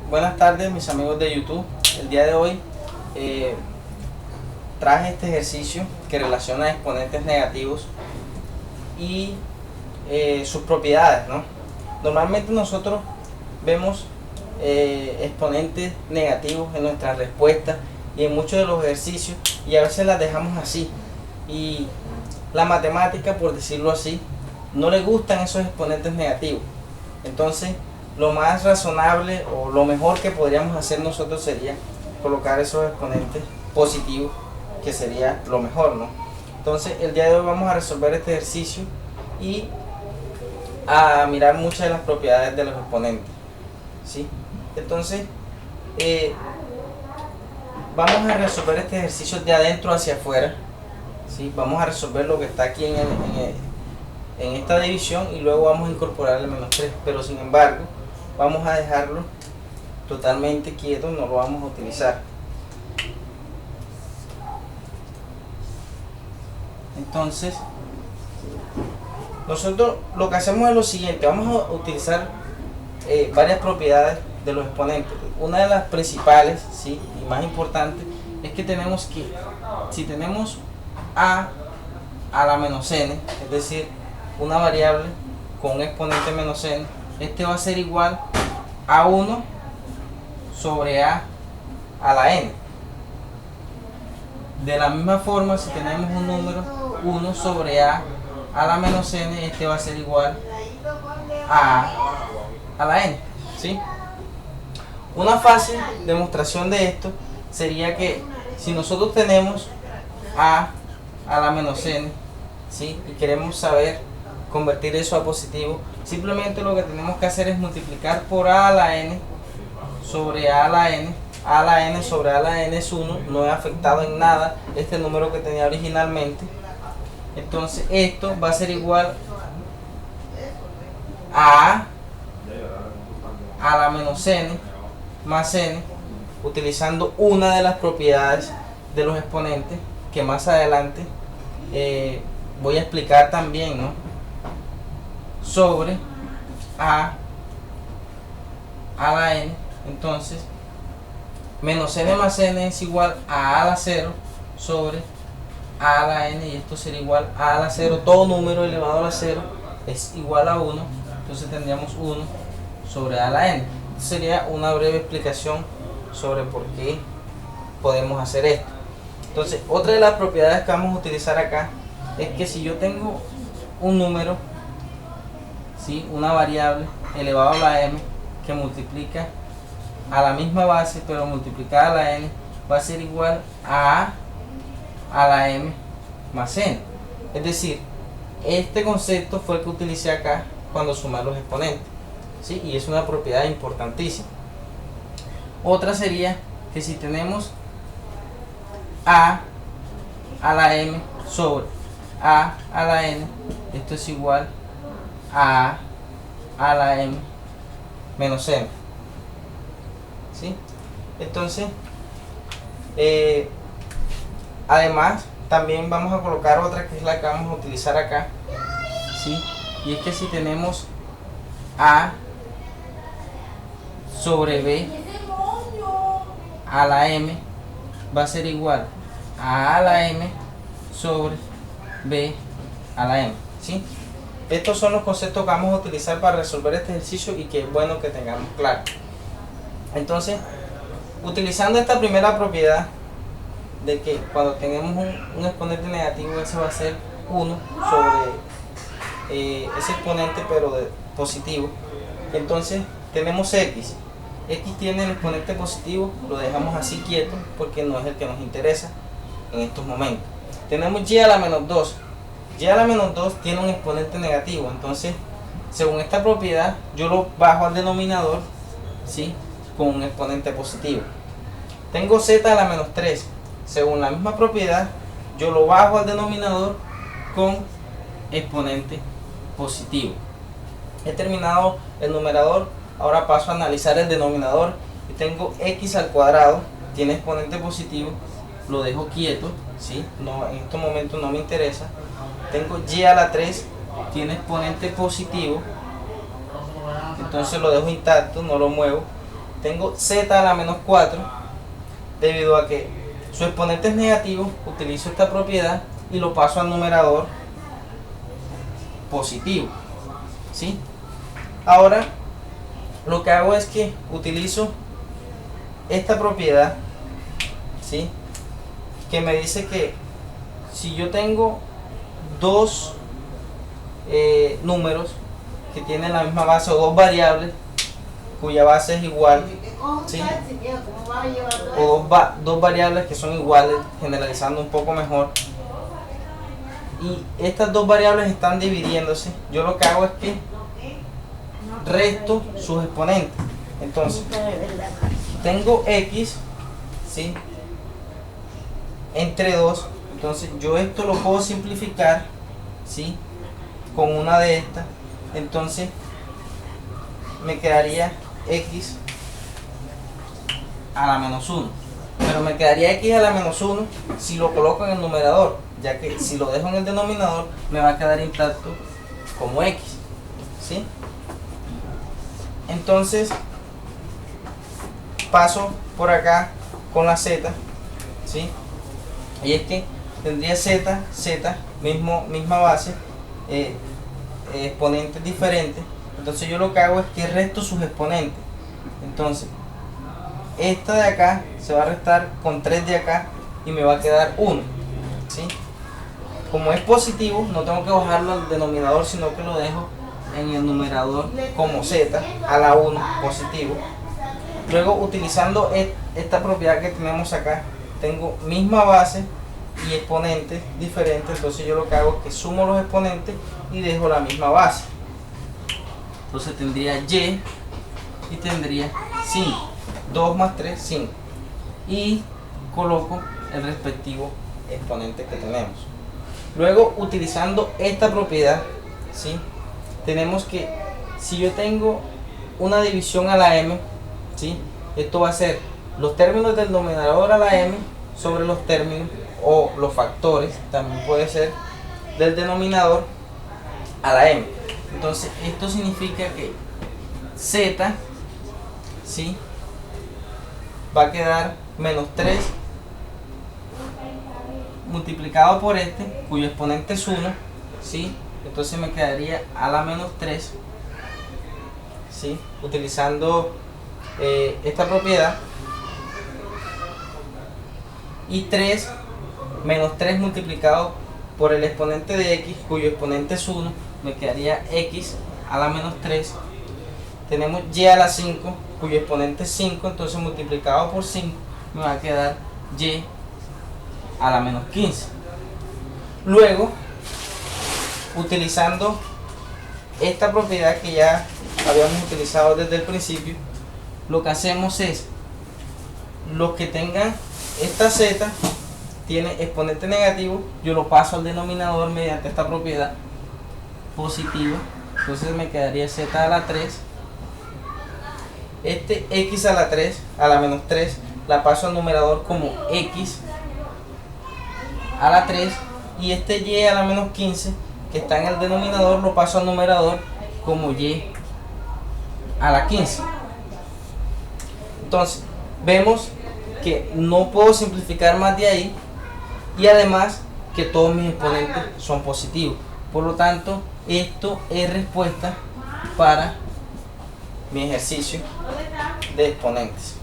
Buenas tardes mis amigos de YouTube. El día de hoy traje este ejercicio que relaciona exponentes negativos y sus propiedades, ¿no? Normalmente nosotros vemos exponentes negativos en nuestras respuestas y en muchos de los ejercicios, y a veces las dejamos así, y la matemática, por decirlo así, no le gustan esos exponentes negativos. Entonces lo más razonable o lo mejor que podríamos hacer nosotros sería colocar esos exponentes positivos, que sería lo mejor, ¿no? Entonces el día de hoy vamos a resolver este ejercicio y a mirar muchas de las propiedades de los exponentes, ¿sí? Entonces vamos a resolver este ejercicio de adentro hacia afuera, ¿sí? Vamos a resolver lo que está aquí en esta división, y luego vamos a incorporar el menos 3, pero sin embargo vamos a dejarlo totalmente quieto, no lo vamos a utilizar. Entonces nosotros lo que hacemos es lo siguiente: vamos a utilizar varias propiedades de los exponentes. Una de las principales, ¿sí?, y más importante, es que tenemos que, si tenemos a la menos n, es decir, una variable con un exponente menos n, este va a ser igual a 1 sobre a la n. De la misma forma, si tenemos un número 1 sobre a la menos n, este va a ser igual a la n, ¿sí? Una fácil demostración de esto sería que si nosotros tenemos a la menos n, ¿sí?, y queremos saber convertir eso a positivo, simplemente lo que tenemos que hacer es multiplicar por a la n sobre a la n. A la n sobre a la n es 1, no he afectado en nada este número que tenía originalmente. Entonces esto va a ser igual a la menos n más n, utilizando una de las propiedades de los exponentes que más adelante voy a explicar también, ¿no?, sobre a la n. Entonces menos n más n es igual a la 0 sobre a la n, y esto sería igual a la 0. Todo número elevado a la 0 es igual a 1, entonces tendríamos 1 sobre a la n. Esto sería una breve explicación sobre por qué podemos hacer esto. Entonces, otra de las propiedades que vamos a utilizar acá es que si yo tengo un número, ¿sí?, una variable elevado a la m, que multiplica a la misma base pero multiplicada a la n, va a ser igual a la m más n. Es decir, este concepto fue el que utilicé acá cuando sumé los exponentes, ¿sí?, y es una propiedad importantísima. Otra sería que si tenemos a la m sobre a la n, esto es igual a la m menos n, ¿sí? Entonces además también vamos a colocar otra, que es la que vamos a utilizar acá, ¿sí?, y es que si tenemos a sobre b a la m, va a ser igual a la m sobre b a la m, ¿sí? Estos son los conceptos que vamos a utilizar para resolver este ejercicio, y que es bueno que tengamos claro. Entonces, utilizando esta primera propiedad de que cuando tenemos un exponente negativo, ese va a ser 1 sobre ese exponente pero positivo. Entonces tenemos x tiene el exponente positivo, lo dejamos así quieto porque no es el que nos interesa en estos momentos. Tenemos y a la menos 2. Y a la menos 2 tiene un exponente negativo, entonces según esta propiedad yo lo bajo al denominador, ¿sí?, con un exponente positivo. Tengo z a la menos 3, según la misma propiedad yo lo bajo al denominador con exponente positivo. He terminado el numerador, ahora paso a analizar el denominador, y tengo x al cuadrado, tiene exponente positivo, lo dejo quieto, ¿sí?, no, en estos momentos no me interesa. Tengo y a la 3, tiene exponente positivo, entonces lo dejo intacto, no lo muevo. tengo z a la menos 4, debido a que su exponente es negativo, utilizo esta propiedad y lo paso al numerador positivo, ¿sí? Ahora lo que hago es que utilizo esta propiedad, ¿sí? Que me dice que si yo tengo dos números que tienen la misma base o dos variables cuya base es igual, ¿sí? O dos variables que son iguales, generalizando un poco mejor, y estas dos variables están dividiéndose, yo lo que hago es que resto sus exponentes. Entonces tengo x, ¿sí? Entre 2, entonces yo esto lo puedo simplificar, ¿sí? Con una de estas, entonces me quedaría x a la menos 1, pero me quedaría x a la menos 1 si lo coloco en el numerador, ya que si lo dejo en el denominador me va a quedar intacto como x, ¿sí? Entonces paso por acá con la z, ¿sí? Y es que tendría z, misma base, exponentes diferentes. Entonces yo lo que hago es que resto sus exponentes. Entonces esta de acá se va a restar con 3 de acá y me va a quedar 1, ¿sí? Como es positivo, no tengo que bajarlo al denominador, sino que lo dejo en el numerador como z a la 1 positivo. Luego, utilizando esta propiedad que tenemos acá, tengo misma base y exponentes diferentes, entonces yo lo que hago es que sumo los exponentes y dejo la misma base. Entonces tendría y y tendría 5, 2 más 3, 5, y coloco el respectivo exponente que tenemos. Luego, utilizando esta propiedad, ¿sí? Tenemos que si yo tengo una división a la m, ¿sí? Esto va a ser los términos del denominador a la m sobre los términos o los factores, también puede ser del denominador a la m. Entonces esto significa que z, ¿sí? Va a quedar menos 3 multiplicado por este, cuyo exponente es 1, ¿sí? Entonces me quedaría a la menos 3, ¿sí? Utilizando esta propiedad, y 3 menos 3 multiplicado por el exponente de x, cuyo exponente es 1, me quedaría x a la menos 3. Tenemos y a la 5, cuyo exponente es 5, entonces multiplicado por 5 me va a quedar y a la menos 15. Luego, utilizando esta propiedad que ya habíamos utilizado desde el principio, lo que hacemos es, los que tengan esta z tiene exponente negativo, yo lo paso al denominador mediante esta propiedad positiva, entonces me quedaría z a la 3. Este x a la 3, a la menos 3, la paso al numerador como x a la 3, y este y a la menos 15 que está en el denominador lo paso al numerador como y a la 15. Entonces vemos que no puedo simplificar más de ahí, y además que todos mis exponentes son positivos, por lo tanto esto es respuesta para mi ejercicio de exponentes.